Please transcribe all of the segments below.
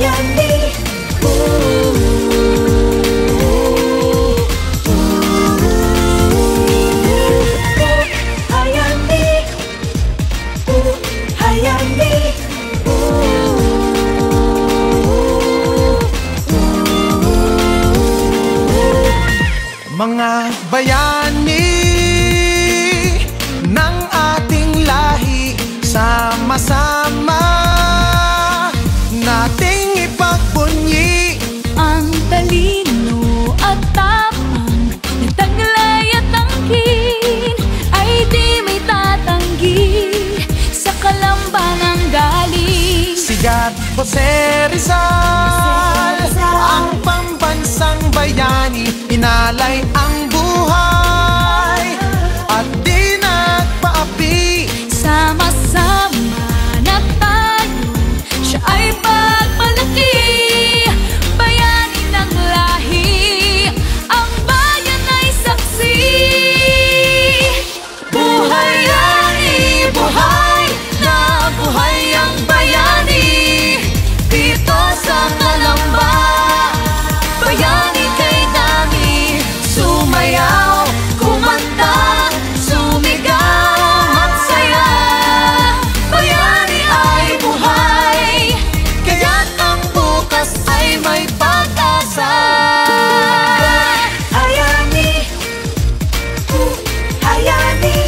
Bayani. Mga bayani ng ating lahi, sama-sama nating ipagbunyi ang talino at tapang na taglay at tangkin ay di may tatanggi sa Calamba ng galing. Sigat Jose Rizal, ang pambansang bayani, inalay ang buhay at di nagpaapi. Sama-sama na tayo, siya ay pagmalaki. Bayani ng lahi, ang bayan ay saksi. Buhay yani, buhay na buhay ang bayani dito sa Calamba. Bayani kay dami, sumayaw, kumanta, sumigaw, magsaya. Bayani ay buhay, kaya't ang bukas ay may pag-asa. Hayani, hayani,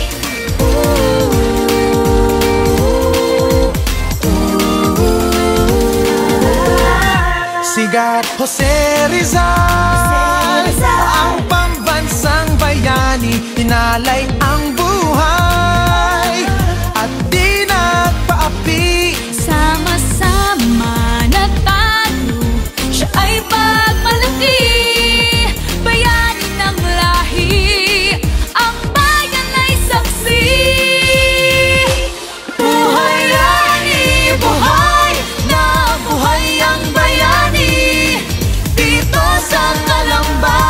Sigat Jose Rizal, ang pambansang bayani, inalay ang buhay at di nagpaapi. sama-sama na tayo, siya ay pagmalaki. Bayani ng lahi, ang bayan ay saksi. Buhay yani, buhay na buhay ang bayani dito sa Calamba.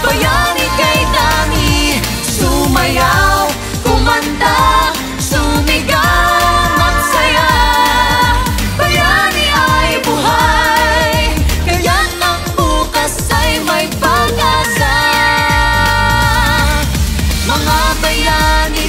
Bayani kay dami, sumayaw, kumanta, sumigaw, magsaya. Bayani ay buhay, kaya't ang bukas ay may pag-asa. Mga bayani